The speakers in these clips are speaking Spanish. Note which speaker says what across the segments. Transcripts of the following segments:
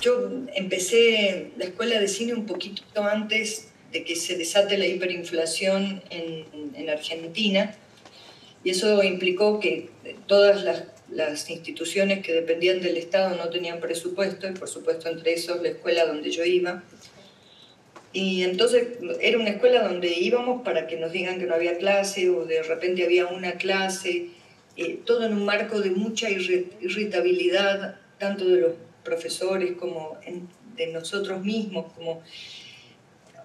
Speaker 1: yo empecé la escuela de cine un poquito antes de que se desate la hiperinflación en Argentina, y eso implicó que todas las instituciones que dependían del Estado no tenían presupuesto, y por supuesto entre esos la escuela donde yo iba. Y entonces era una escuela donde íbamos para que nos digan que no había clase, o de repente había una clase, todo en un marco de mucha irritabilidad, tanto de los profesores como de nosotros mismos, como,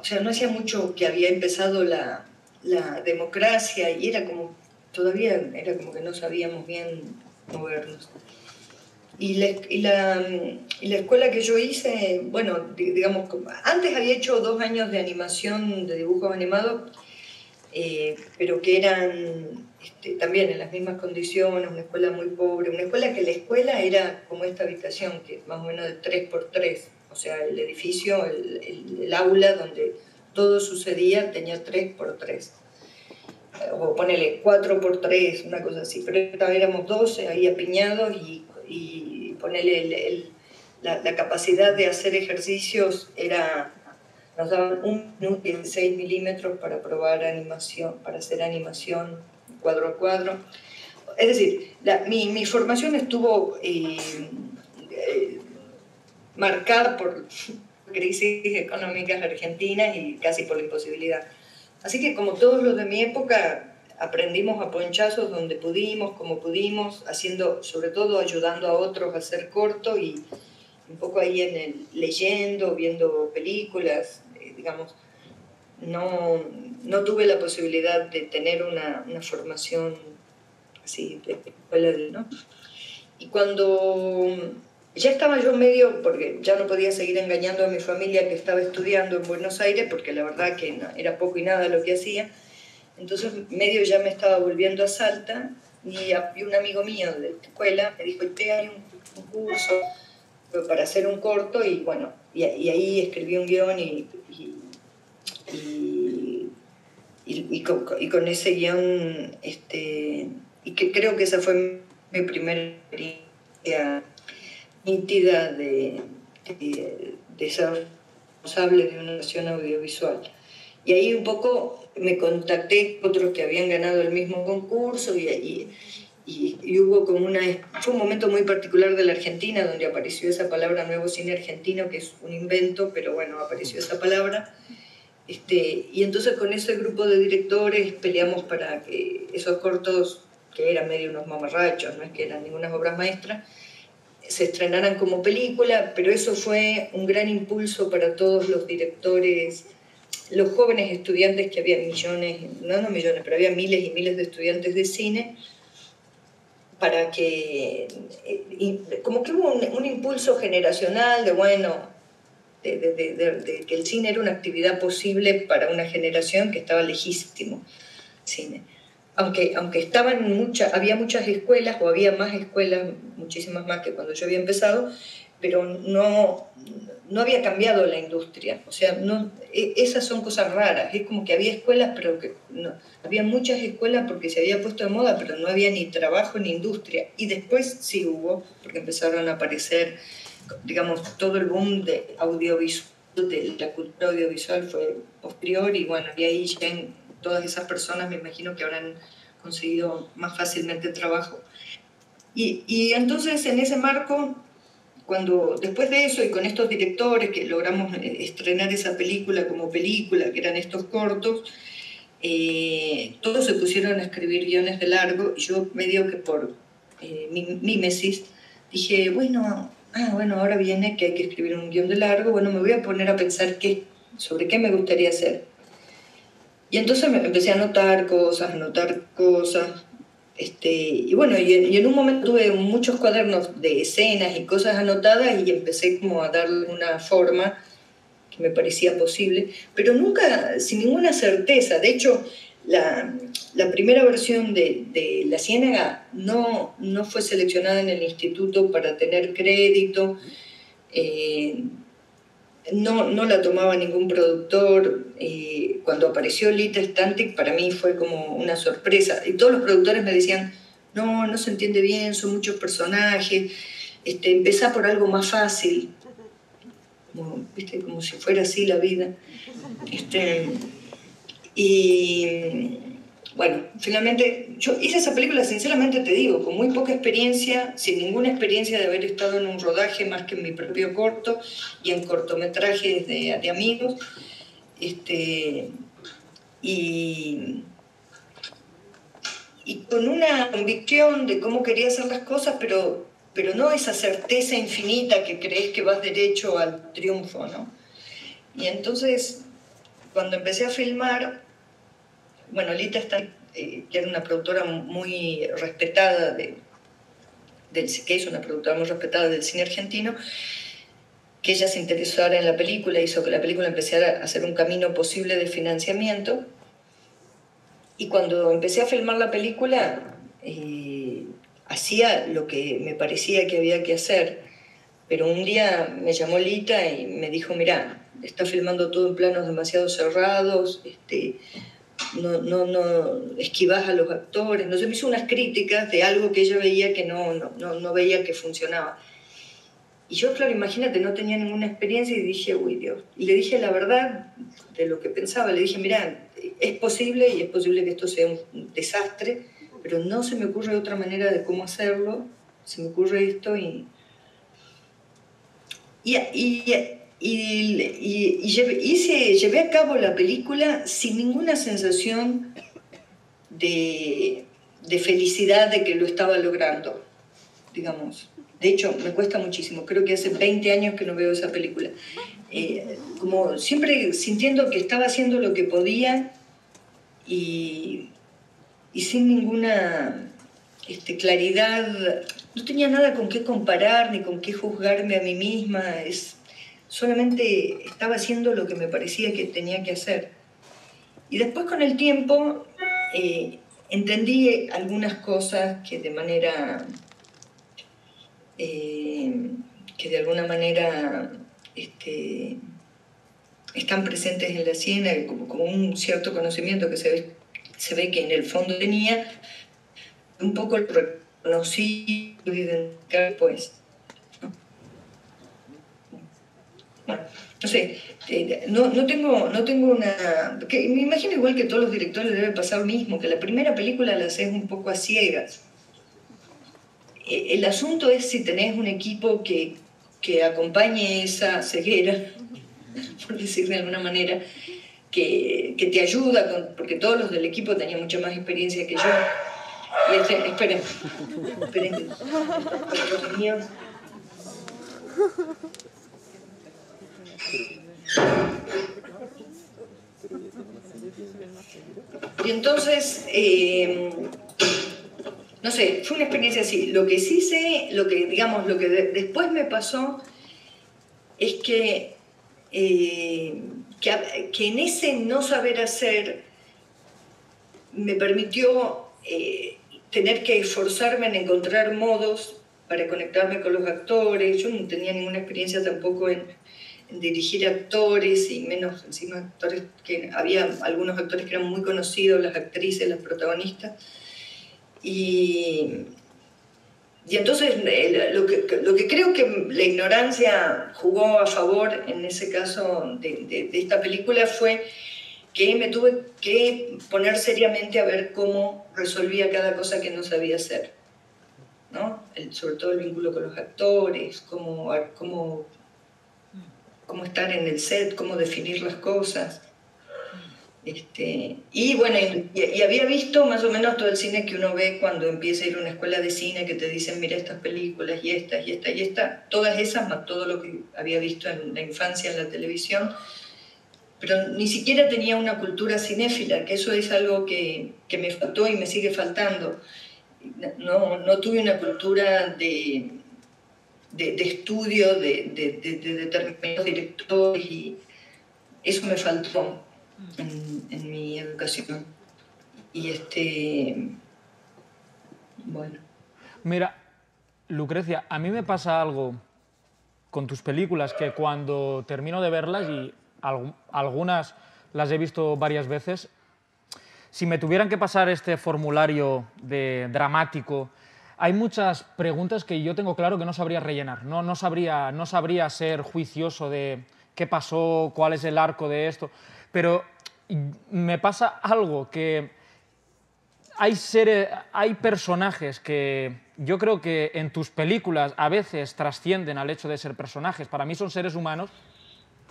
Speaker 1: o sea, no hacía mucho que había empezado la democracia, y era como, todavía era como que no sabíamos bien movernos. Y la escuela que yo hice, bueno, digamos, antes había hecho 2 años de animación, de dibujos animados, pero que eran también en las mismas condiciones, una escuela muy pobre, una escuela que la escuela era como esta habitación, que más o menos de 3x3, o sea, el edificio, el aula donde todo sucedía tenía 3x3, o ponele 4x3, una cosa así, pero éramos 12 ahí apiñados, y ponele la capacidad de hacer ejercicios era, nos daban 1 minuto y 6 milímetros para probar animación, para hacer animación cuadro a cuadro. Es decir, mi formación estuvo marcada por crisis económicas argentinas y casi por la imposibilidad. Así que, como todos los de mi época, aprendimos a ponchazos donde pudimos, como pudimos, haciendo, sobre todo ayudando a otros a hacer corto, y un poco ahí leyendo, viendo películas, digamos. No tuve la posibilidad de tener una formación así de escuela, ¿no? Y cuando ya estaba yo medio, porque ya no podía seguir engañando a mi familia que estaba estudiando en Buenos Aires, porque la verdad que era poco y nada lo que hacía, entonces medio ya me estaba volviendo a Salta, y un amigo mío de la escuela me dijo, hay un curso para hacer un corto, y bueno, y ahí escribí un guión, y con ese guión, y que creo que esa fue mi primera experiencia nítida de ser responsable de una acción audiovisual. Y ahí un poco me contacté con otros que habían ganado el mismo concurso, y hubo como fue un momento muy particular de la Argentina, donde apareció esa palabra nuevo cine argentino, que es un invento, pero bueno, apareció esa palabra. Y entonces con ese grupo de directores peleamos para que esos cortos, que eran medio unos mamarrachos, no es que eran ninguna obras maestras, se estrenaran como película, pero eso fue un gran impulso para todos los directores, los jóvenes estudiantes, que había millones, no millones, pero había miles y miles de estudiantes de cine, para que, como que hubo un impulso generacional de, bueno, de que el cine era una actividad posible para una generación que estaba lejísimo, cine. Aunque había muchas escuelas, o había más escuelas, muchísimas más que cuando yo había empezado, pero no había cambiado la industria. O sea, esas son cosas raras. Es como que había escuelas, pero había muchas escuelas porque se había puesto de moda, pero no había ni trabajo ni industria. Y después sí hubo, porque empezaron a aparecer, digamos, todo el boom de audiovisual, de la cultura audiovisual fue posterior, y bueno, y ahí ya todas esas personas me imagino que habrán conseguido más fácilmente trabajo. Y entonces, en ese marco, después de eso, y con estos directores que logramos estrenar esa película como película, que eran estos cortos, todos se pusieron a escribir guiones de largo, y yo medio que por mímesis dije, bueno, ahora viene que hay que escribir un guión de largo, bueno, me voy a poner a pensar sobre qué me gustaría hacer. Y entonces me empecé a anotar cosas, y bueno, y en un momento tuve muchos cuadernos de escenas y cosas anotadas, y empecé como a darle una forma que me parecía posible, pero nunca sin ninguna certeza. De hecho, la primera versión de La Ciénaga no fue seleccionada en el instituto para tener crédito, no la tomaba ningún productor. Cuando apareció Little Stantic, para mí fue como una sorpresa, y todos los productores me decían, no se entiende bien, son muchos personajes, empezá por algo más fácil. como, ¿viste? Como si fuera así la vida. Y bueno, finalmente yo hice esa película, sinceramente te digo, con muy poca experiencia, sin ninguna experiencia de haber estado en un rodaje más que en mi propio corto y en cortometrajes de amigos. Y con una convicción de cómo quería hacer las cosas, pero no esa certeza infinita que crees que vas derecho al triunfo, ¿no? Y entonces, cuando empecé a filmar, bueno, Lita que era una productora muy respetada, que es una productora muy respetada del cine argentino, que ella se interesara en la película, hizo que la película empezara a hacer un camino posible de financiamiento. Y cuando empecé a filmar la película, hacía lo que me parecía que había que hacer. Pero un día me llamó Lita y me dijo, mirá, está filmando todo en planos demasiado cerrados, no esquivás a los actores. No sé, me hizo unas críticas de algo que ella veía que no veía que funcionaba. Y yo, claro, imagínate, no tenía ninguna experiencia y dije, uy, Dios. Y le dije la verdad de lo que pensaba. Le dije, mirá, es posible y es posible que esto sea un desastre, pero no se me ocurre otra manera de cómo hacerlo. Se me ocurre esto y llevé a cabo la película sin ninguna sensación de felicidad de que lo estaba logrando, digamos. De hecho, me cuesta muchísimo. Creo que hace 20 años que no veo esa película. Como siempre sintiendo que estaba haciendo lo que podía y sin ninguna claridad. No tenía nada con qué comparar ni con qué juzgarme a mí misma. Solamente estaba haciendo lo que me parecía que tenía que hacer. Y después, con el tiempo, entendí algunas cosas que de manera... que de alguna manera están presentes en la escena, como un cierto conocimiento que se ve que en el fondo tenía, un poco lo reconocí después. Bueno, no sé, no tengo una... Que me imagino igual que todos los directores debe pasar lo mismo, que la primera película la haces un poco a ciegas. El asunto es si tenés un equipo que acompañe esa ceguera, por decir de alguna manera, que te ayuda, porque todos los del equipo tenían mucha más experiencia que yo. Y esperen, los míos. Y entonces, no sé, fue una experiencia así. Lo que sí sé, lo que después me pasó es que en ese no saber hacer me permitió tener que esforzarme en encontrar modos para conectarme con los actores. Yo no tenía ninguna experiencia tampoco en dirigir actores, y menos encima actores que había algunos actores que eran muy conocidos, las actrices, las protagonistas. Y entonces lo que creo que la ignorancia jugó a favor en ese caso de esta película fue que me tuve que poner seriamente a ver cómo resolvía cada cosa que no sabía hacer, ¿no? Sobre todo el vínculo con los actores, cómo estar en el set, cómo definir las cosas. Y bueno, y había visto más o menos todo el cine que uno ve cuando empieza a ir a una escuela de cine, que te dicen, mira estas películas, y esta, y esta, y esta, todas esas, más todo lo que había visto en la infancia en la televisión, pero ni siquiera tenía una cultura cinéfila, que eso es algo que me faltó y me sigue faltando. No tuve una cultura de estudio de determinados directores, y eso me faltó en mi educación. Y bueno.
Speaker 2: Mira, Lucrecia, a mí me pasa algo con tus películas, que cuando termino de verlas, y algunas las he visto varias veces, si me tuvieran que pasar este formulario dramático hay muchas preguntas que yo tengo claro que no sabría rellenar, no sabría ser juicioso de qué pasó, cuál es el arco de esto, pero me pasa algo que hay personajes que yo creo que en tus películas a veces trascienden al hecho de ser personajes. Para mí son seres humanos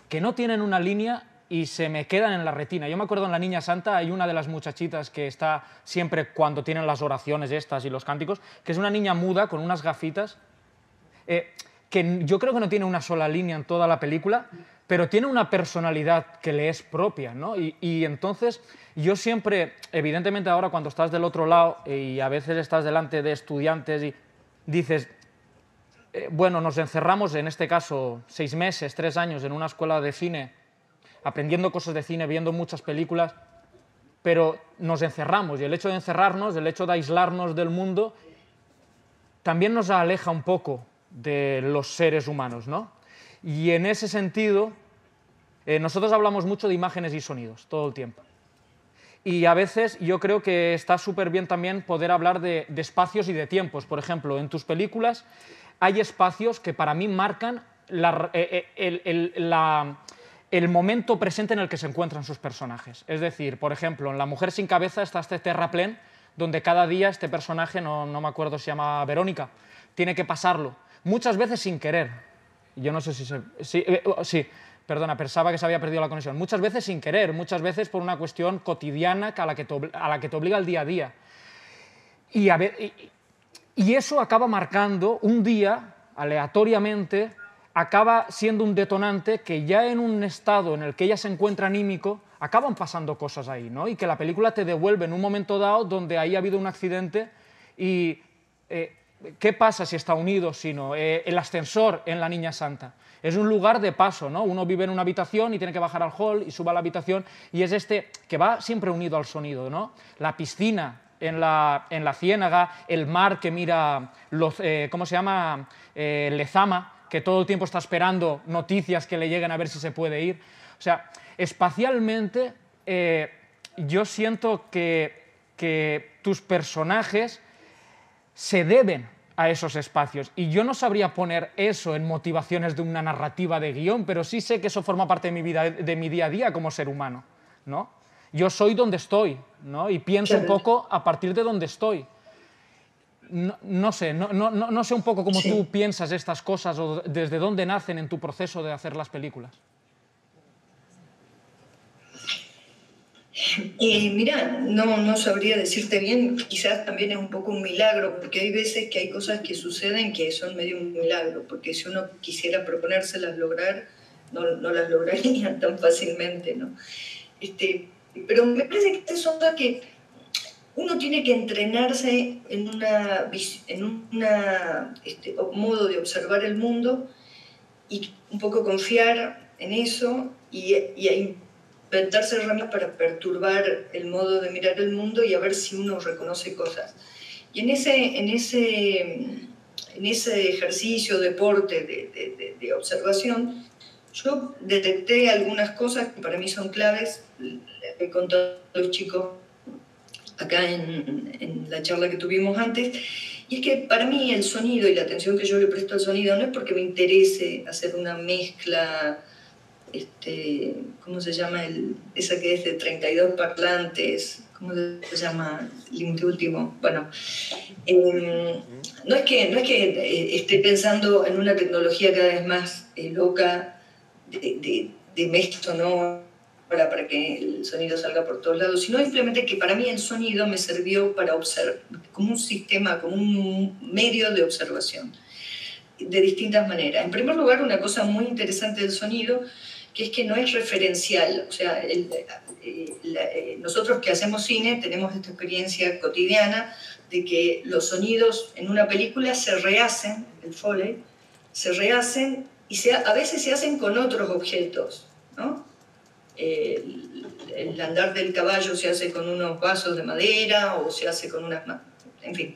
Speaker 2: que no tienen una línea y se me quedan en la retina. Yo me acuerdo en La Niña Santa hay una de las muchachitas que está siempre cuando tienen las oraciones estas y los cánticos, que es una niña muda con unas gafitas, que yo creo que no tiene una sola línea en toda la película, pero tiene una personalidad que le es propia, ¿no? Y entonces yo siempre, evidentemente ahora cuando estás del otro lado y a veces estás delante de estudiantes y dices, bueno, nos encerramos, en este caso, 6 meses, 3 años en una escuela de cine, aprendiendo cosas de cine, viendo muchas películas, pero nos encerramos y el hecho de encerrarnos, el hecho de aislarnos del mundo, también nos aleja un poco de los seres humanos, ¿no? Y en ese sentido, nosotros hablamos mucho de imágenes y sonidos todo el tiempo. Y a veces yo creo que está súper bien también poder hablar de espacios y de tiempos. Por ejemplo, en tus películas hay espacios que para mí marcan el momento presente en el que se encuentran sus personajes. Es decir, por ejemplo, en La mujer sin cabeza está este terraplén donde cada día este personaje, no me acuerdo si se llama Verónica, tiene que pasarlo, muchas veces sin querer. Yo no sé si sí, perdona, pensaba que se había perdido la conexión. Muchas veces sin querer, muchas veces por una cuestión cotidiana a la que te obliga el día a día. Y eso acaba marcando un día, aleatoriamente, acaba siendo un detonante que ya en un estado en el que ella se encuentra anímico, acaban pasando cosas ahí, ¿no? Y que la película te devuelve en un momento dado donde ahí ha habido un accidente y ¿qué pasa si está unido? Sino el ascensor en La Niña Santa. Es un lugar de paso, ¿no? Uno vive en una habitación y tiene que bajar al hall y sube a la habitación y es que va siempre unido al sonido, ¿no? La piscina en la ciénaga, el mar que mira, ¿cómo se llama? Lezama, que todo el tiempo está esperando noticias que le lleguen a ver si se puede ir. O sea, espacialmente yo siento que tus personajes se deben a esos espacios. Y yo no sabría poner eso en motivaciones de una narrativa de guión, pero sí sé que eso forma parte de mi vida, de mi día a día como ser humano, ¿no? Yo soy donde estoy, ¿no? Y pienso un poco a partir de donde estoy. No sé un poco cómo tú piensas estas cosas o desde dónde nacen en tu proceso de hacer las películas.
Speaker 1: Mira, no sabría decirte bien, quizás también es un poco un milagro, porque hay veces que hay cosas que suceden que son medio un milagro, porque si uno quisiera proponérselas lograr, no las lograría tan fácilmente, ¿no? Pero me parece que esta es otra que uno tiene que entrenarse en un modo de observar el mundo y un poco confiar en eso y inventarse herramientas para perturbar el modo de mirar el mundo y a ver si uno reconoce cosas. Y en ese ejercicio, deporte de observación, yo detecté algunas cosas que para mí son claves. He contado a los chicos acá en la charla que tuvimos antes, y es que para mí el sonido y la atención que yo le presto al sonido no es porque me interese hacer una mezcla, ¿cómo se llama? Esa que es de 32 parlantes, ¿cómo se llama? Límite último. Bueno, no es que esté pensando en una tecnología cada vez más loca de mezcla sonora para que el sonido salga por todos lados, sino simplemente que para mí el sonido me sirvió para observar, como un sistema, como un medio de observación, de distintas maneras. En primer lugar, una cosa muy interesante del sonido, que es que no es referencial. O sea, nosotros que hacemos cine tenemos esta experiencia cotidiana de que los sonidos en una película se rehacen, el Foley, se rehacen y a veces se hacen con otros objetos, ¿no? El andar del caballo se hace con unos vasos de madera o se hace con unas... En fin,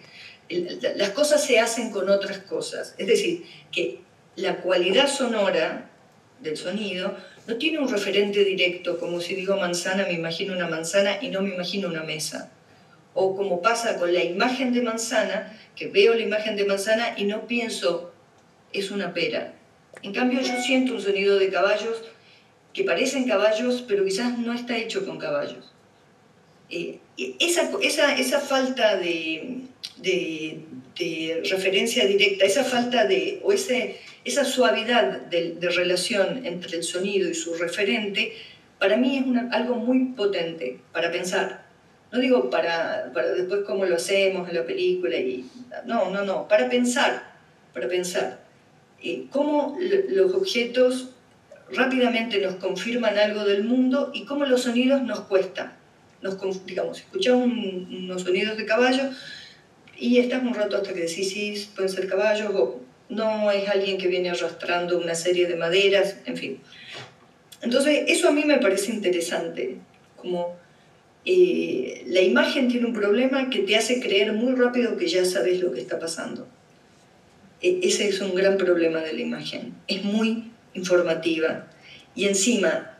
Speaker 1: las cosas se hacen con otras cosas. Es decir, que la cualidad sonora del sonido no tiene un referente directo, como si digo manzana, me imagino una manzana y no me imagino una mesa. O como pasa con la imagen de manzana, que veo la imagen de manzana y no pienso, es una pera. En cambio yo siento un sonido de caballos que parecen caballos, pero quizás no está hecho con caballos. Esa falta de referencia directa, esa falta de, o esa suavidad de relación entre el sonido y su referente, para mí es algo muy potente para pensar. No digo para después cómo lo hacemos en la película, no, para pensar, cómo los objetos rápidamente nos confirman algo del mundo y cómo los sonidos nos cuestan. Digamos, escuchamos unos sonidos de caballo y estás un rato hasta que decís, sí, pueden ser caballos, o no, es alguien que viene arrastrando una serie de maderas, en fin. Entonces, eso a mí me parece interesante, como la imagen tiene un problema que te hace creer muy rápido que ya sabes lo que está pasando. Ese es un gran problema de la imagen, es muy informativa y encima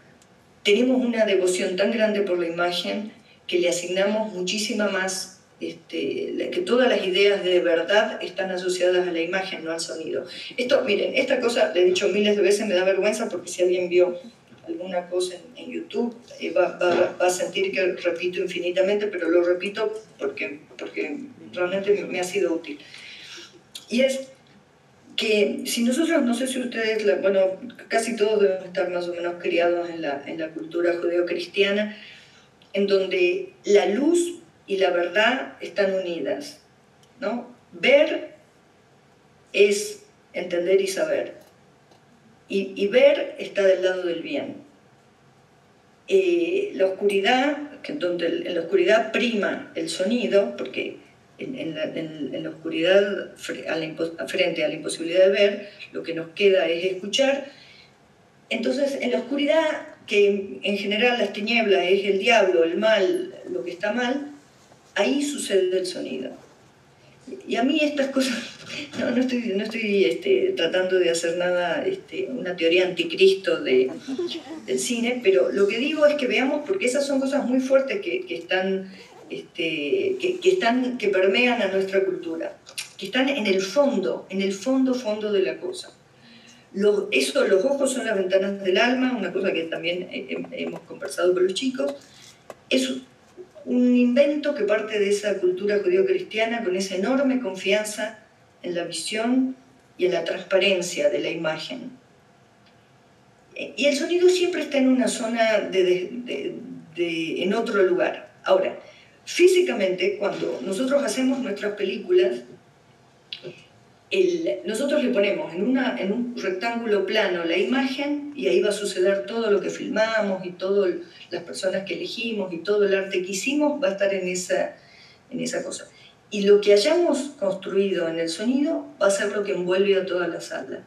Speaker 1: tenemos una devoción tan grande por la imagen que le asignamos muchísima más, que todas las ideas de verdad están asociadas a la imagen, no al sonido. Miren, esta cosa, le he dicho miles de veces, me da vergüenza porque si alguien vio alguna cosa en YouTube va a sentir que repito infinitamente, pero lo repito porque realmente me ha sido útil. Y es que si nosotros, no sé si ustedes, bueno, casi todos deben estar más o menos criados en la cultura judeocristiana, en donde la luz y la verdad están unidas, ¿no? Ver es entender y saber, y ver está del lado del bien. La oscuridad, en la oscuridad prima el sonido, porque en la oscuridad, frente a la imposibilidad de ver, lo que nos queda es escuchar. Entonces, en la oscuridad, que en general las tinieblas es el diablo, el mal, lo que está mal, ahí sucede el sonido. Y a mí estas cosas, no estoy tratando de hacer nada, una teoría anticristo del cine, pero lo que digo es que veamos, porque esas son cosas muy fuertes que permean a nuestra cultura, que están en el fondo de la cosa. Los ojos son las ventanas del alma, una cosa que también hemos conversado con los chicos. Es un invento que parte de esa cultura judío-cristiana con esa enorme confianza en la visión y en la transparencia de la imagen. Y el sonido siempre está en una zona en otro lugar. Ahora, físicamente, cuando nosotros hacemos nuestras películas, nosotros le ponemos en un rectángulo plano la imagen y ahí va a suceder todo lo que filmamos y todas las personas que elegimos y todo el arte que hicimos va a estar en esa cosa. Y lo que hayamos construido en el sonido va a ser lo que envuelve a toda la sala,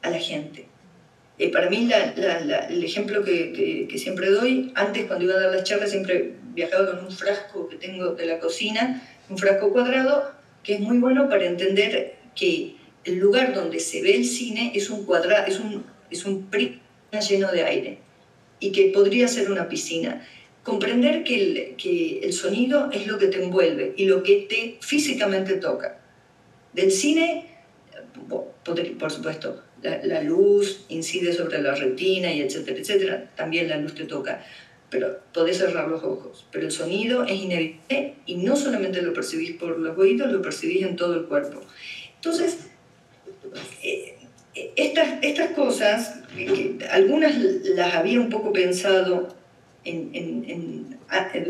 Speaker 1: a la gente. Para mí el ejemplo que siempre doy, antes cuando iba a dar las charlas siempre viajaba con un frasco que tengo de la cocina, un frasco cuadrado, que es muy bueno para entender que el lugar donde se ve el cine es un cuadrado, es un prisma lleno de aire y que podría ser una piscina. Comprender que el sonido es lo que te envuelve y lo que te físicamente toca. Del cine, por supuesto, la luz incide sobre la retina y etcétera, etcétera, también la luz te toca, pero podés cerrar los ojos. Pero el sonido es inevitable y no solamente lo percibís por los oídos, lo percibís en todo el cuerpo. Entonces, estas cosas, algunas las había un poco pensado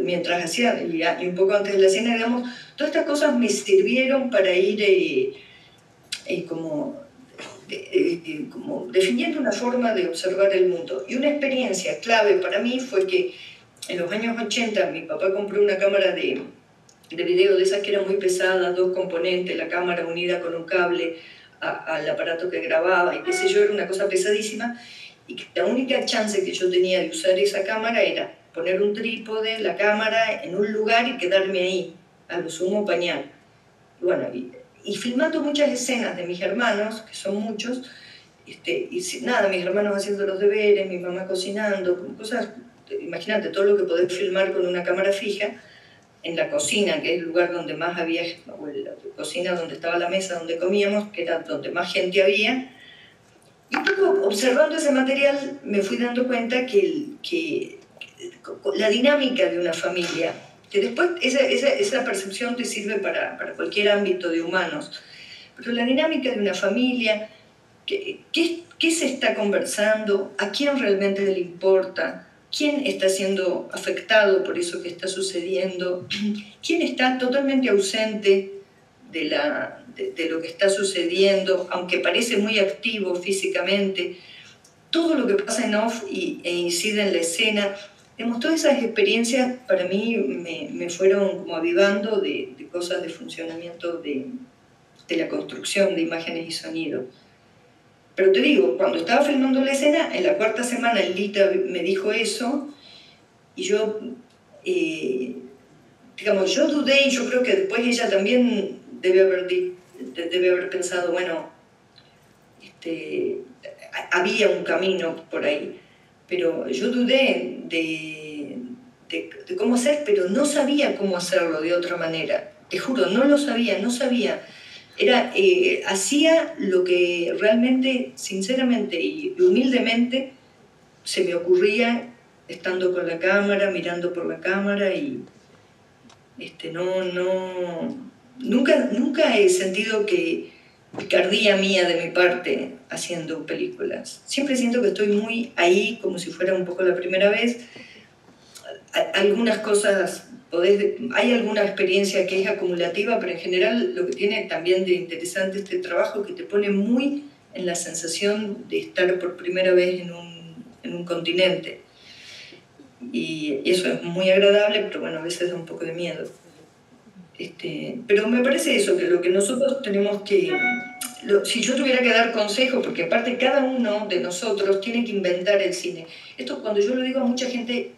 Speaker 1: mientras hacía, y un poco antes de la cena, digamos, todas estas cosas me sirvieron para ir como definiendo una forma de observar el mundo. Y una experiencia clave para mí fue que en los años 80 mi papá compró una cámara de video de esas que eran muy pesadas, 2 componentes, la cámara unida con un cable al aparato que grababa y qué sé yo, era una cosa pesadísima, y que la única chance que yo tenía de usar esa cámara era poner un trípode, la cámara en un lugar y quedarme ahí, a lo sumo pañal. Y bueno, y filmando muchas escenas de mis hermanos, que son muchos, mis hermanos haciendo los deberes, mi mamá cocinando, cosas, imagínate todo lo que podés filmar con una cámara fija. en la cocina, que es el lugar donde más había, o la cocina donde estaba la mesa donde comíamos, que era donde más gente había. Y luego, observando ese material, me fui dando cuenta que la dinámica de una familia, que después esa percepción te sirve para cualquier ámbito de humanos, pero la dinámica de una familia, ¿qué se está conversando? ¿A quién realmente le importa? ¿Quién está siendo afectado por eso que está sucediendo? ¿Quién está totalmente ausente de lo que está sucediendo, aunque parece muy activo físicamente? Todo lo que pasa en off e incide en la escena. Todas esas experiencias para mí me fueron como avivando de cosas de funcionamiento de la construcción de imágenes y sonidos. Pero te digo, cuando estaba filmando la escena, en la cuarta semana Lita me dijo eso, y yo, digamos, yo dudé, y yo creo que después ella también debe haber pensado, bueno, había un camino por ahí. Pero yo dudé de cómo hacer, pero no sabía cómo hacerlo de otra manera. Te juro, no lo sabía, no sabía. Hacía lo que realmente, sinceramente y humildemente se me ocurría estando con la cámara, mirando por la cámara, y nunca he sentido que picardía mía de mi parte haciendo películas. Siempre siento que estoy muy ahí, como si fuera un poco la primera vez. Algunas cosas, hay alguna experiencia que es acumulativa, pero en general lo que tiene también de interesante este trabajo es que te pone muy en la sensación de estar por primera vez en un continente. Y eso es muy agradable, pero bueno, a veces da un poco de miedo. Pero me parece eso, que lo que nosotros tenemos que... si yo tuviera que dar consejo, porque aparte cada uno de nosotros tiene que inventar el cine. Esto cuando yo lo digo a mucha gente,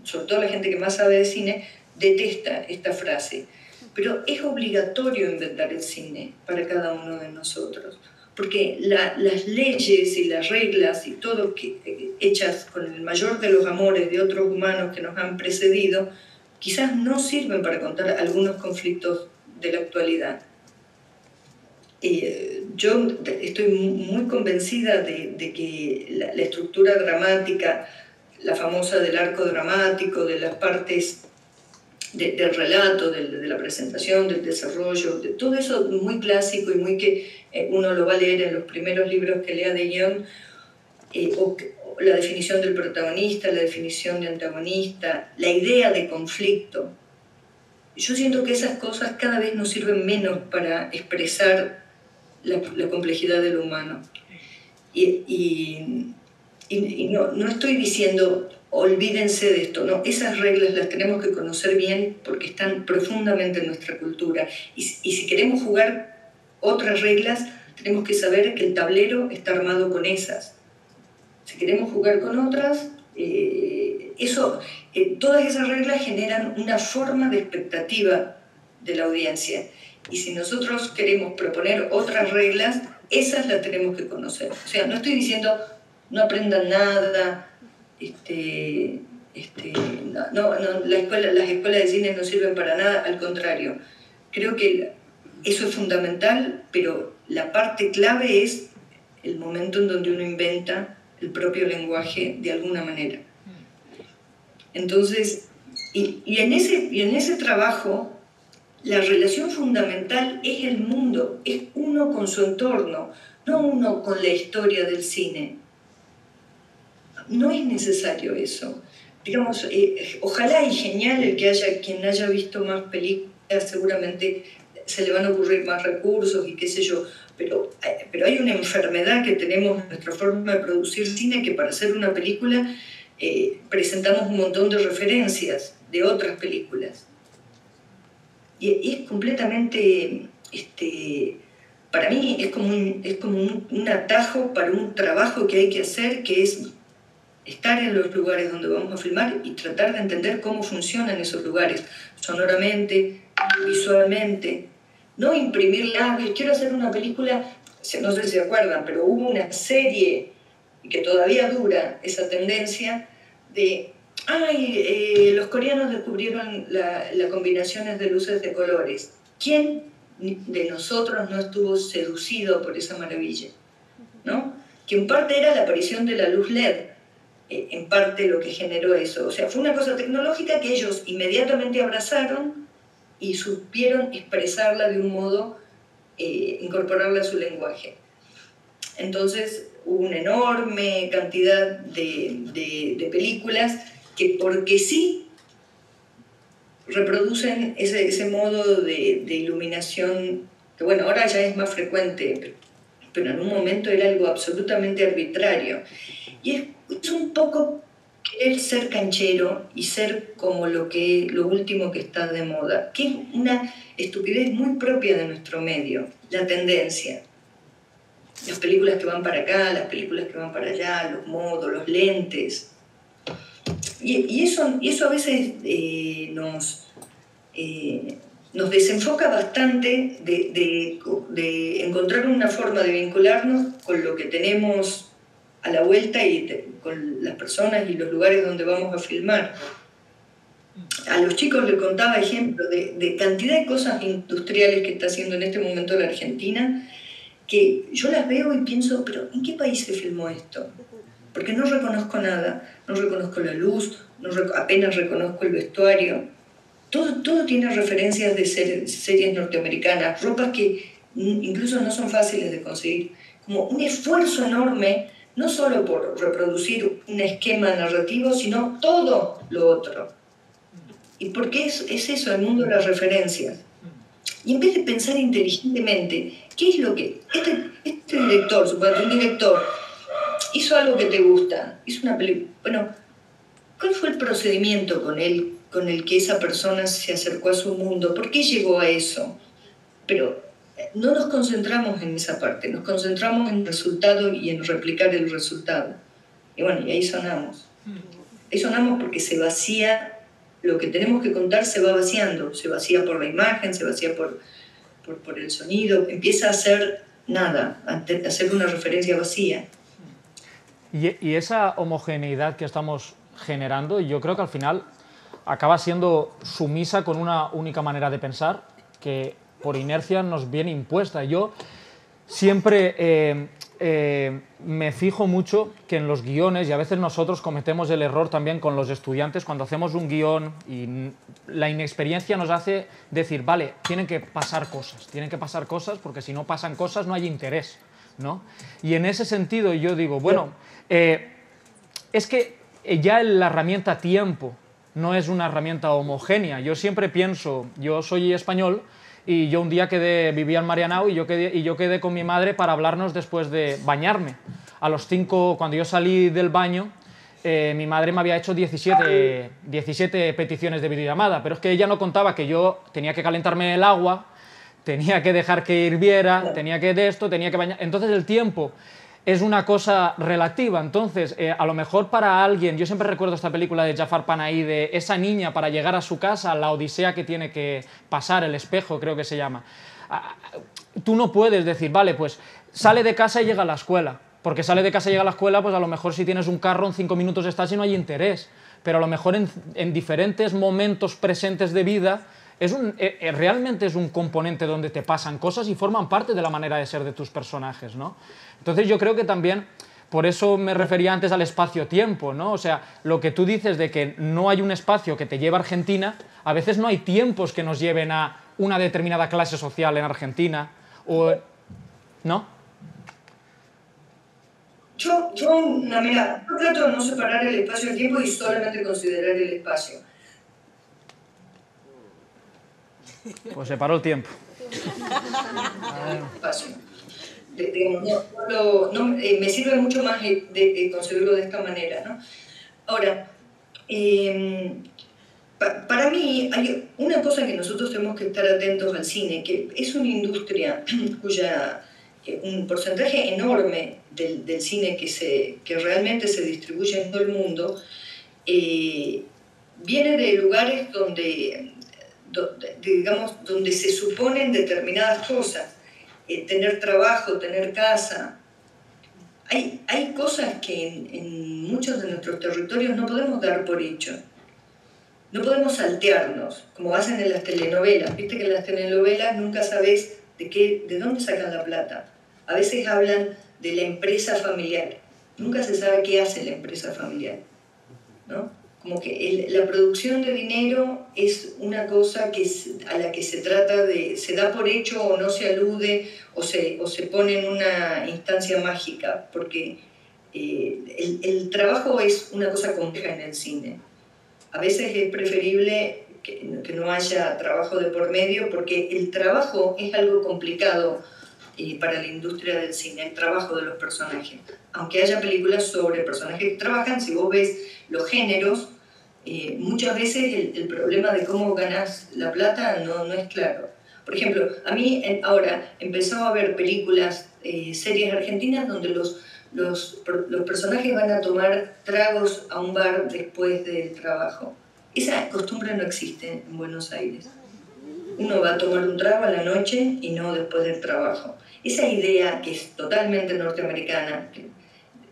Speaker 1: sobre todo la gente que más sabe de cine, detesta esta frase. Pero es obligatorio inventar el cine para cada uno de nosotros. Porque las leyes y las reglas y todo hechas con el mayor de los amores de otros humanos que nos han precedido, quizás no sirven para contar algunos conflictos de la actualidad. Yo estoy muy convencida de que la estructura dramática, la famosa del arco dramático, de las partes del relato, de la presentación, del desarrollo, de todo eso muy clásico y muy que uno lo va a leer en los primeros libros que lea de guión, o la definición del protagonista, la definición de antagonista, la idea de conflicto. Yo siento que esas cosas cada vez nos sirven menos para expresar la complejidad de lo humano. Y no estoy diciendo olvídense de esto, no, esas reglas las tenemos que conocer bien porque están profundamente en nuestra cultura. Y si queremos jugar otras reglas, tenemos que saber que el tablero está armado con esas. Si queremos jugar con otras, todas esas reglas generan una forma de expectativa de la audiencia. Y si nosotros queremos proponer otras reglas, esas las tenemos que conocer. O sea, no estoy diciendo no aprendan nada, las escuelas de cine no sirven para nada, al contrario. Creo que eso es fundamental, pero la parte clave es el momento en donde uno inventa el propio lenguaje de alguna manera. Entonces, y en ese trabajo, la relación fundamental es el mundo, es uno con su entorno, no uno con la historia del cine. No es necesario eso. Digamos, ojalá y genial el que quien haya visto más películas, seguramente se le van a ocurrir más recursos y qué sé yo, pero hay una enfermedad que tenemos en nuestra forma de producir cine, que para hacer una película presentamos un montón de referencias de otras películas. Y es completamente, para mí es como un atajo para un trabajo que hay que hacer, que es estar en los lugares donde vamos a filmar y tratar de entender cómo funcionan esos lugares, sonoramente, visualmente. No imprimirle, quiero hacer una película, no sé si se acuerdan, pero hubo una serie que todavía dura esa tendencia de Ay, los coreanos descubrieron las combinaciones de luces de colores. ¿Quién de nosotros no estuvo seducido por esa maravilla? ¿No? Que en parte era la aparición de la luz LED, en parte lo que generó eso. O sea, fue una cosa tecnológica que ellos inmediatamente abrazaron y supieron expresarla de un modo, incorporarla a su lenguaje. Entonces hubo una enorme cantidad de películas que, porque sí, reproducen ese modo de iluminación, que bueno, ahora ya es más frecuente, pero en un momento era algo absolutamente arbitrario. Y es un poco querer ser canchero y ser como lo último que está de moda, que es una estupidez muy propia de nuestro medio, la tendencia. Las películas que van para acá, las películas que van para allá, los modos, los lentes. Y eso a veces nos desenfoca bastante de encontrar una forma de vincularnos con lo que tenemos a la vuelta y con las personas y los lugares donde vamos a filmar. A los chicos les contaba ejemplos de cantidad de cosas industriales que está haciendo en este momento la Argentina, que yo las veo y pienso, pero ¿en qué país se filmó esto? Porque no reconozco nada, no reconozco la luz, apenas reconozco el vestuario. Todo tiene referencias de series norteamericanas, ropas que incluso no son fáciles de conseguir. Como un esfuerzo enorme, no solo por reproducir un esquema narrativo, sino todo lo otro. ¿Y por qué es eso, el mundo de las referencias? Y en vez de pensar inteligentemente, ¿qué es lo que este director, supongo, un director, hizo algo que te gusta, hizo una película? Bueno, ¿cuál fue el procedimiento con el que esa persona se acercó a su mundo? ¿Por qué llegó a eso? Pero no nos concentramos en esa parte, nos concentramos en el resultado y en replicar el resultado. Y bueno, y ahí sonamos. Ahí sonamos porque se vacía, lo que tenemos que contar se va vaciando, se vacía por la imagen, se vacía por el sonido, empieza a ser nada, a ser una referencia vacía.
Speaker 2: Y esa homogeneidad que estamos generando, yo creo que al final acaba siendo sumisa con una única manera de pensar que por inercia nos viene impuesta. Yo siempre me fijo mucho que en los guiones, y a veces nosotros cometemos el error también con los estudiantes, cuando hacemos un guión y la inexperiencia nos hace decir, vale, tienen que pasar cosas porque si no pasan cosas no hay interés, ¿no? Y en ese sentido yo digo, bueno, es que ya la herramienta tiempo no es una herramienta homogénea. Yo siempre pienso, yo soy español y yo un día vivía en Marianao y yo quedé con mi madre para hablarnos después de bañarme. A los 5, cuando yo salí del baño, mi madre me había hecho 17 peticiones de videollamada, pero es que ella no contaba que yo tenía que calentarme el agua, tenía que dejar que hirviera, tenía que tenía que bañar. Entonces el tiempo es una cosa relativa. Entonces, a lo mejor para alguien, yo siempre recuerdo esta película de Jafar Panahi, de esa niña para llegar a su casa, la odisea que tiene que pasar, el espejo creo que se llama. Tú no puedes decir, vale, pues sale de casa y llega a la escuela, porque sale de casa y llega a la escuela, pues a lo mejor si tienes un carro en 5 minutos estás y no hay interés, pero a lo mejor en diferentes momentos presentes de vida realmente es un componente donde te pasan cosas y forman parte de la manera de ser de tus personajes, ¿no? Entonces yo creo que también, por eso me refería antes al espacio-tiempo, ¿no? O sea, lo que tú dices de que no hay un espacio que te lleve a Argentina, a veces no hay tiempos que nos lleven a una determinada clase social en Argentina, ¿no?
Speaker 1: Yo trato de no separar el espacio del tiempo y solamente considerar el espacio.
Speaker 2: Pues se paró el tiempo.
Speaker 1: Me sirve mucho más de concebirlo de esta manera, ¿no? Ahora, para mí hay una cosa que nosotros tenemos que estar atentos al cine, que es una industria cuya un porcentaje enorme del cine que realmente se distribuye en todo el mundo viene de lugares donde se suponen determinadas cosas, tener trabajo, tener casa. hay cosas que en muchos de nuestros territorios no podemos dar por hecho. No podemos saltearnos, como hacen en las telenovelas. Viste que en las telenovelas nunca sabes de dónde sacan la plata. A veces hablan de la empresa familiar. Nunca se sabe qué hace la empresa familiar, ¿no? Como que la producción de dinero es una cosa a la que se da por hecho o no se alude o se pone en una instancia mágica, porque el trabajo es una cosa compleja en el cine. A veces es preferible que no haya trabajo de por medio, porque el trabajo es algo complicado para la industria del cine, el trabajo de los personajes. Aunque haya películas sobre personajes que trabajan, si vos ves los géneros, muchas veces el problema de cómo ganas la plata no es claro. Por ejemplo, a mí ahora empezó a ver películas, series argentinas donde los personajes van a tomar tragos a un bar después del trabajo. Esa costumbre no existe en Buenos Aires. Uno va a tomar un trago a la noche y no después del trabajo. Esa idea que es totalmente norteamericana, que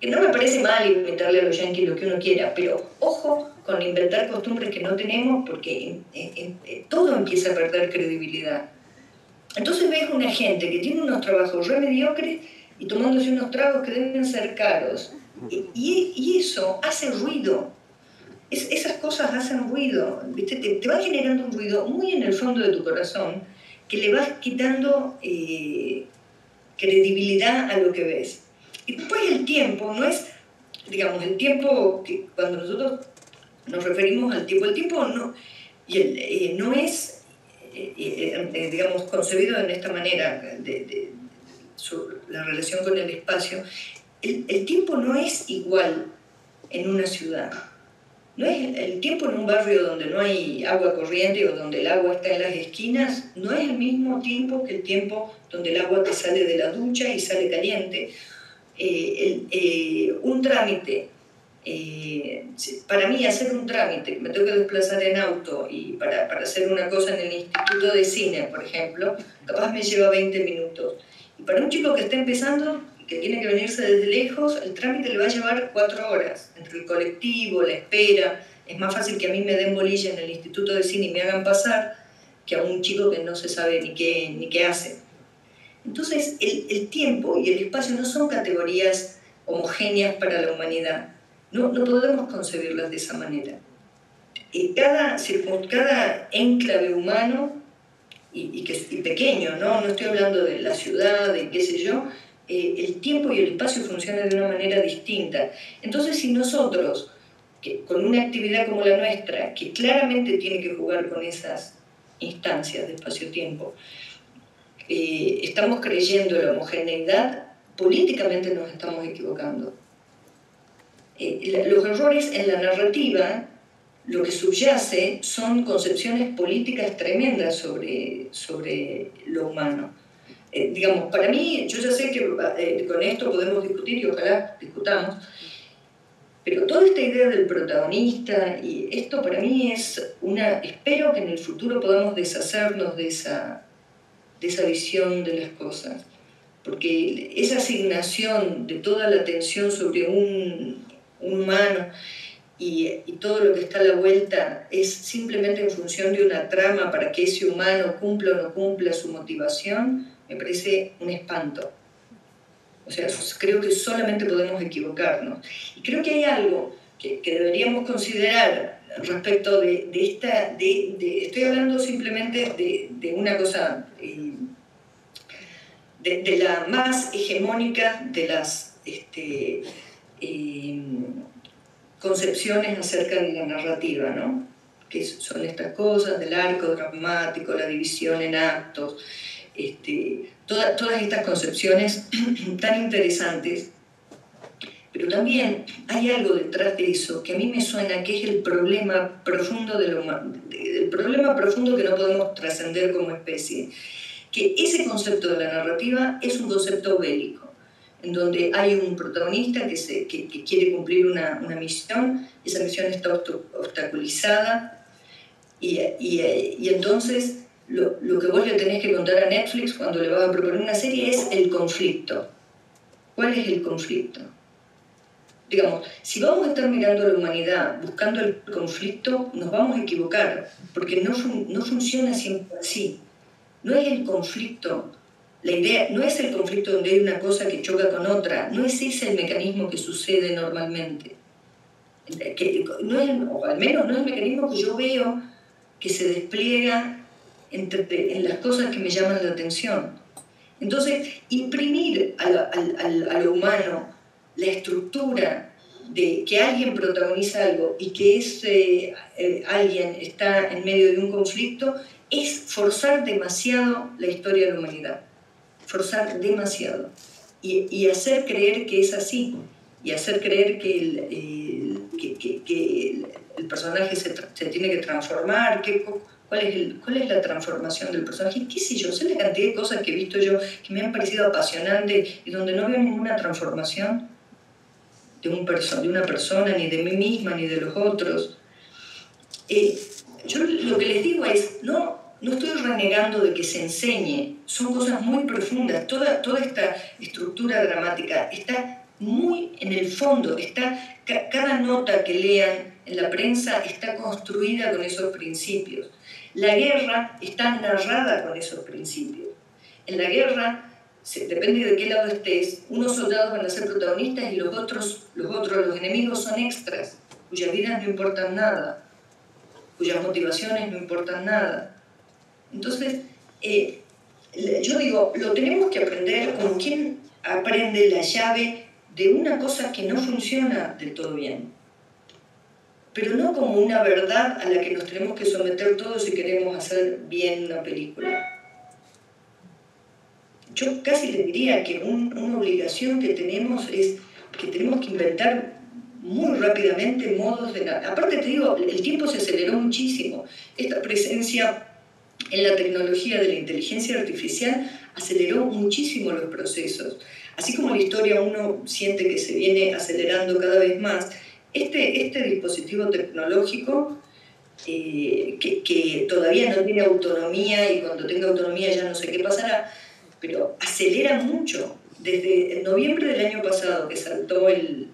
Speaker 1: no me parece mal inventarle a los yanquis lo que uno quiera, pero ojo con inventar costumbres que no tenemos, porque todo empieza a perder credibilidad. Entonces ves una gente que tiene unos trabajos re mediocres y tomándose unos tragos que deben ser caros. Y eso hace ruido. Esas cosas hacen ruido, ¿viste? Te va generando un ruido muy en el fondo de tu corazón que le vas quitando credibilidad a lo que ves. Y después el tiempo no es, digamos, el tiempo que cuando nosotros nos referimos al tiempo no, no es, digamos, concebido en esta manera la relación con el espacio. El tiempo no es igual en una ciudad. No es el tiempo en un barrio donde no hay agua corriente o donde el agua está en las esquinas, no es el mismo tiempo que el tiempo donde el agua te sale de la ducha y sale caliente. Un trámite, para mí hacer un trámite, me tengo que desplazar en auto y para hacer una cosa en el Instituto de Cine, por ejemplo, capaz me lleva 20 minutos. Y para un chico que está empezando, que tiene que venirse desde lejos, el trámite le va a llevar 4 horas, entre el colectivo, la espera. Es más fácil que a mí me den bolilla en el Instituto de Cine y me hagan pasar que a un chico que no se sabe ni qué hace. Entonces, el tiempo y el espacio no son categorías homogéneas para la humanidad. No podemos concebirlas de esa manera. Cada enclave humano, y pequeño, ¿no? No estoy hablando de la ciudad, de qué sé yo, el tiempo y el espacio funcionan de una manera distinta. Entonces, si nosotros, con una actividad como la nuestra, que claramente tiene que jugar con esas instancias de espacio-tiempo, estamos creyendo en la homogeneidad, políticamente nos estamos equivocando. Los errores en la narrativa, lo que subyace son concepciones políticas tremendas sobre lo humano. Digamos, para mí, yo ya sé que con esto podemos discutir y ojalá discutamos, pero toda esta idea del protagonista, y esto para mí espero que en el futuro podamos deshacernos de esa visión de las cosas, porque esa asignación de toda la atención sobre un humano y todo lo que está a la vuelta es simplemente en función de una trama para que ese humano cumpla o no cumpla su motivación, me parece un espanto. O sea, creo que solamente podemos equivocarnos. Y creo que hay algo que deberíamos considerar respecto de esta... estoy hablando simplemente de una cosa, de la más hegemónica de las concepciones acerca de la narrativa, ¿no? Que son estas cosas del arco dramático, la división en actos, todas estas concepciones tan interesantes, pero también hay algo detrás de eso que a mí me suena que es el problema profundo el problema profundo que no podemos trascender como especie, que ese concepto de la narrativa es un concepto bélico, en donde hay un protagonista que quiere cumplir una misión, esa misión está obstaculizada y entonces lo que vos le tenés que contar a Netflix cuando le vas a proponer una serie es el conflicto. ¿Cuál es el conflicto? Digamos, si vamos a estar mirando a la humanidad buscando el conflicto, nos vamos a equivocar, porque no funciona siempre así. No es el conflicto, la idea no es el conflicto donde hay una cosa que choca con otra, no es ese el mecanismo que sucede normalmente. O al menos no es el mecanismo que yo veo que se despliega en las cosas que me llaman la atención. Entonces, imprimir a lo humano la estructura de que alguien protagoniza algo y que ese alguien está en medio de un conflicto es forzar demasiado la historia de la humanidad. Forzar demasiado. Y hacer creer que es así. Y hacer creer que el personaje se tiene que transformar. ¿Cuál es la transformación del personaje? ¿Qué sé yo? Sé la cantidad de cosas que he visto yo que me han parecido apasionantes y donde no veo ninguna transformación de una persona, ni de mí misma, ni de los otros. Yo lo que les digo es, no estoy renegando de que se enseñe, son cosas muy profundas, toda esta estructura dramática está muy en el fondo, cada nota que lean en la prensa está construida con esos principios. La guerra está narrada con esos principios. En la guerra, depende de qué lado estés, unos soldados van a ser protagonistas y los enemigos son extras, cuyas vidas no importan nada, cuyas motivaciones no importan nada. Entonces, yo digo, lo tenemos que aprender como quien aprende la llave de una cosa que no funciona del todo bien, pero no como una verdad a la que nos tenemos que someter todos si queremos hacer bien una película. Yo casi le diría que una obligación que tenemos es que tenemos que inventar muy rápidamente modos de... Aparte te digo, el tiempo se aceleró muchísimo. Esta presencia en la tecnología de la inteligencia artificial aceleró muchísimo los procesos. Así como la historia uno siente que se viene acelerando cada vez más, este dispositivo tecnológico que todavía no tiene autonomía y cuando tenga autonomía ya no sé qué pasará, pero acelera mucho. Desde noviembre del año pasado, que saltó el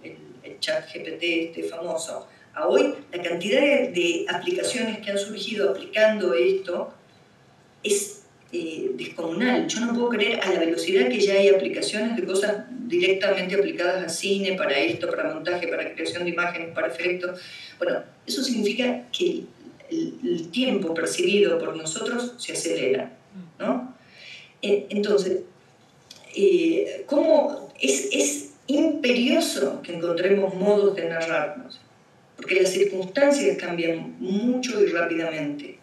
Speaker 1: ChatGPT famoso, a hoy, la cantidad de aplicaciones que han surgido aplicando esto es descomunal. Yo no puedo creer a la velocidad que ya hay aplicaciones de cosas directamente aplicadas a cine, para esto, para montaje, para creación de imágenes, para efectos. Bueno, eso significa que el tiempo percibido por nosotros se acelera, ¿no? Entonces, ¿cómo es imperioso que encontremos modos de narrarnos? Porque las circunstancias cambian mucho y rápidamente.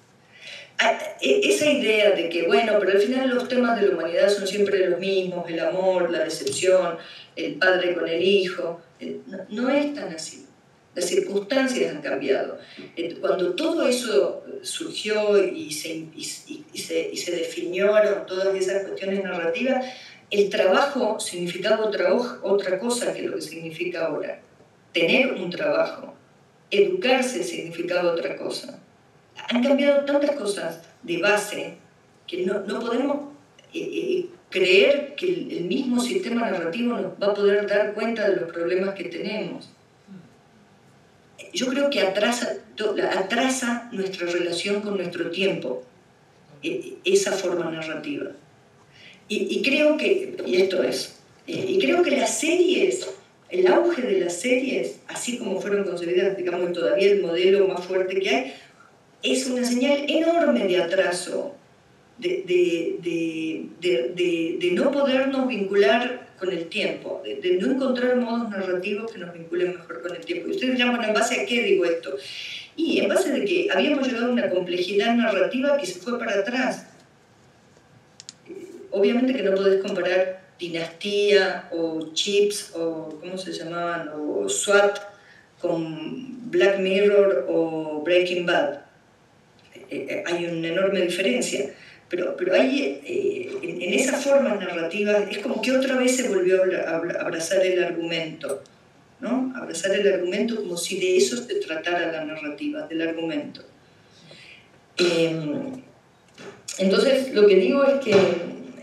Speaker 1: Esa idea de que, bueno, pero al final los temas de la humanidad son siempre los mismos, el amor, la decepción, el padre con el hijo, no es tan así. Las circunstancias han cambiado. Cuando todo eso surgió y se definió todas esas cuestiones narrativas, el trabajo significaba otra cosa que lo que significa ahora. Tener un trabajo, educarse significaba otra cosa. Han cambiado tantas cosas de base que no podemos creer que el mismo sistema narrativo nos va a poder dar cuenta de los problemas que tenemos. Yo creo que atrasa nuestra relación con nuestro tiempo, esa forma narrativa. Y creo que, y creo que las series, el auge de las series, así como fueron concebidas, digamos, todavía el modelo más fuerte que hay, es una señal enorme de atraso, de no podernos vincular con el tiempo, de no encontrar modos narrativos que nos vinculen mejor con el tiempo. Y ustedes dirán, bueno, ¿en base a qué digo esto? Y en base de que habíamos llegado a una complejidad narrativa que se fue para atrás. Obviamente que no podés comparar Dinastía o Chips o ¿cómo se llamaban? O SWAT con Black Mirror o Breaking Bad. Hay una enorme diferencia. Pero hay, en esas formas narrativas, es como que otra vez se volvió a abrazar el argumento, ¿no? Abrazar el argumento como si de eso se tratara la narrativa, del argumento. Entonces, lo que digo es que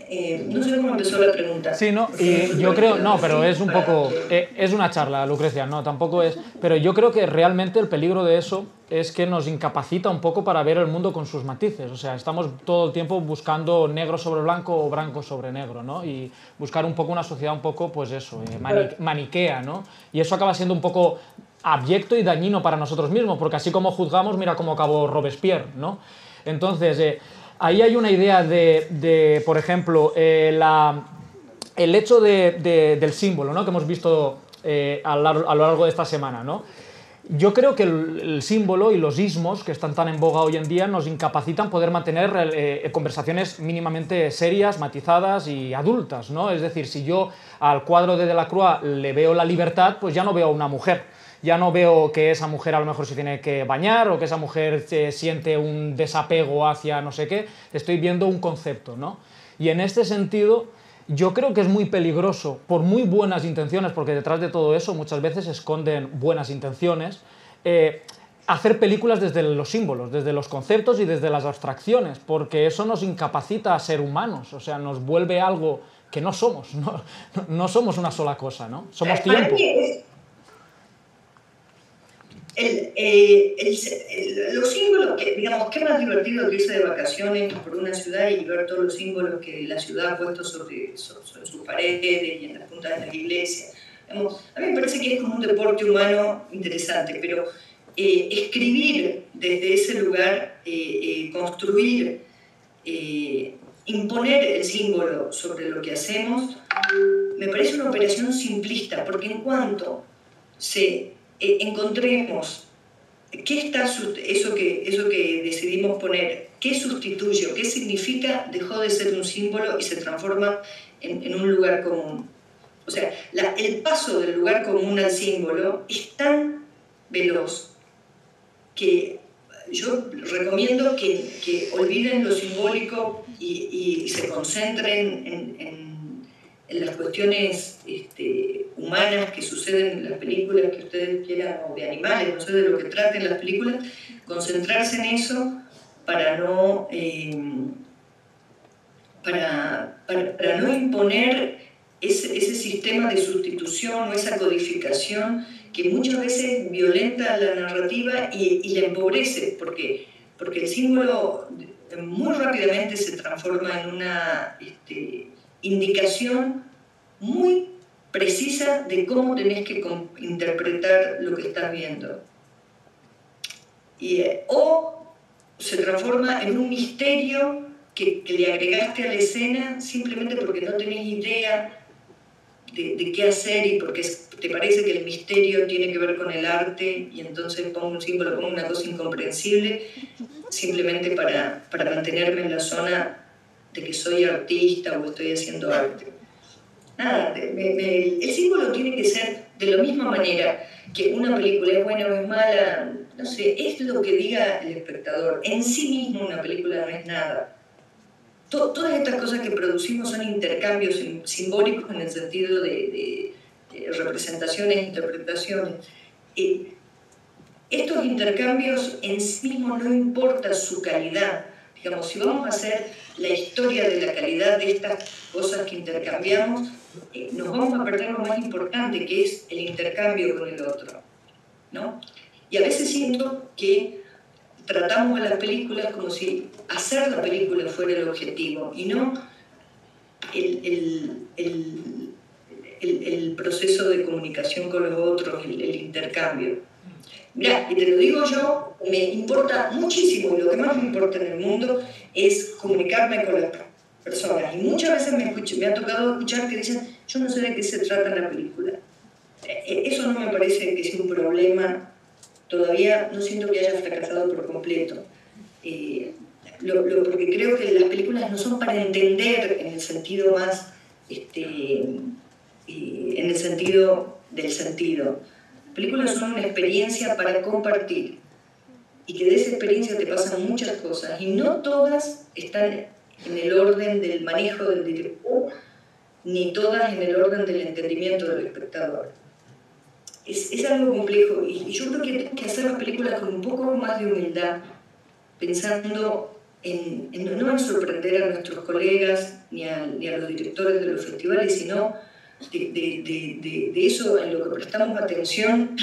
Speaker 1: no sé cómo empezó la pregunta.
Speaker 2: Sí, no, y yo creo, no, pero es un poco, es una charla, Lucrecia, no, tampoco es, pero yo creo que realmente el peligro de eso es que nos incapacita un poco para ver el mundo con sus matices, o sea, estamos todo el tiempo buscando negro sobre blanco o blanco sobre negro, ¿no? Y buscar un poco una sociedad un poco, pues eso, maniquea, ¿no? Y eso acaba siendo un poco abyecto y dañino para nosotros mismos, porque así como juzgamos, mira cómo acabó Robespierre, ¿no? Entonces, ahí hay una idea de por ejemplo, el hecho del símbolo, ¿no? Que hemos visto a lo largo de esta semana, ¿no? Yo creo que el símbolo y los ismos que están tan en boga hoy en día nos incapacitan poder mantener conversaciones mínimamente serias, matizadas y adultas, ¿no? Es decir, si yo al cuadro de Delacroix le veo la libertad, pues ya no veo una mujer. Ya no veo que esa mujer a lo mejor se tiene que bañar o que esa mujer siente un desapego hacia no sé qué. Estoy viendo un concepto, ¿no? Y en este sentido, yo creo que es muy peligroso, por muy buenas intenciones, porque detrás de todo eso muchas veces se esconden buenas intenciones, hacer películas desde los símbolos, desde los conceptos y desde las abstracciones, porque eso nos incapacita a ser humanos, o sea, nos vuelve algo que no somos, no somos una sola cosa, ¿no? Somos tiempo.
Speaker 1: Los símbolos, digamos, qué más divertido que irse de vacaciones por una ciudad y ver todos los símbolos que la ciudad ha puesto sobre sus paredes y en las puntas de la iglesia. Digamos, a mí me parece que es como un deporte humano interesante, pero escribir desde ese lugar, construir, imponer el símbolo sobre lo que hacemos, me parece una operación simplista, porque en cuanto encontremos qué está eso que decidimos poner, qué sustituye, qué significa, dejó de ser un símbolo y se transforma en un lugar común. O sea, el paso del lugar común al símbolo es tan veloz que yo recomiendo que olviden lo simbólico y se concentren en las cuestiones humanas que suceden en las películas que ustedes quieran, o de animales, no sé de lo que traten las películas, concentrarse en eso para no, para no imponer ese sistema de sustitución o esa codificación que muchas veces violenta la narrativa y la empobrece, porque el símbolo muy rápidamente se transforma en una indicación muy precisa de cómo tenés que interpretar lo que estás viendo. O se transforma en un misterio que le agregaste a la escena simplemente porque no tenés idea de qué hacer y porque te parece que el misterio tiene que ver con el arte y entonces pongo un símbolo, pongo una cosa incomprensible simplemente para mantenerme en la zona de que soy artista o estoy haciendo arte. Nada, el símbolo tiene que ser de la misma manera que una película es buena o es mala, no sé, es lo que diga el espectador. En sí mismo una película no es nada. Todas estas cosas que producimos son intercambios simbólicos en el sentido de representaciones, interpretaciones. Estos intercambios en sí mismos no importa su calidad. Digamos, si vamos a hacer la historia de la calidad de estas cosas que intercambiamos, nos vamos a perder lo más importante, que es el intercambio con el otro, ¿no? Y a veces siento que tratamos a las películas como si hacer la película fuera el objetivo y no el proceso de comunicación con los otros, el intercambio. Mirá, y te lo digo yo, me importa muchísimo, y lo que más me importa en el mundo es comunicarme con las personas. Y muchas veces me ha tocado escuchar que dicen, yo no sé de qué se trata la película. Eso no me parece que sea un problema. Todavía no siento que haya fracasado por completo. Porque creo que las películas no son para entender en el sentido más, en el sentido del sentido. Las películas son una experiencia para compartir y que de esa experiencia te pasan muchas cosas y no todas están en el orden del manejo del director ni todas en el orden del entendimiento del espectador. Es algo complejo y yo creo que hay que hacer las películas con un poco más de humildad, pensando no en sorprender a nuestros colegas ni a los directores de los festivales, sino de eso en lo que prestamos atención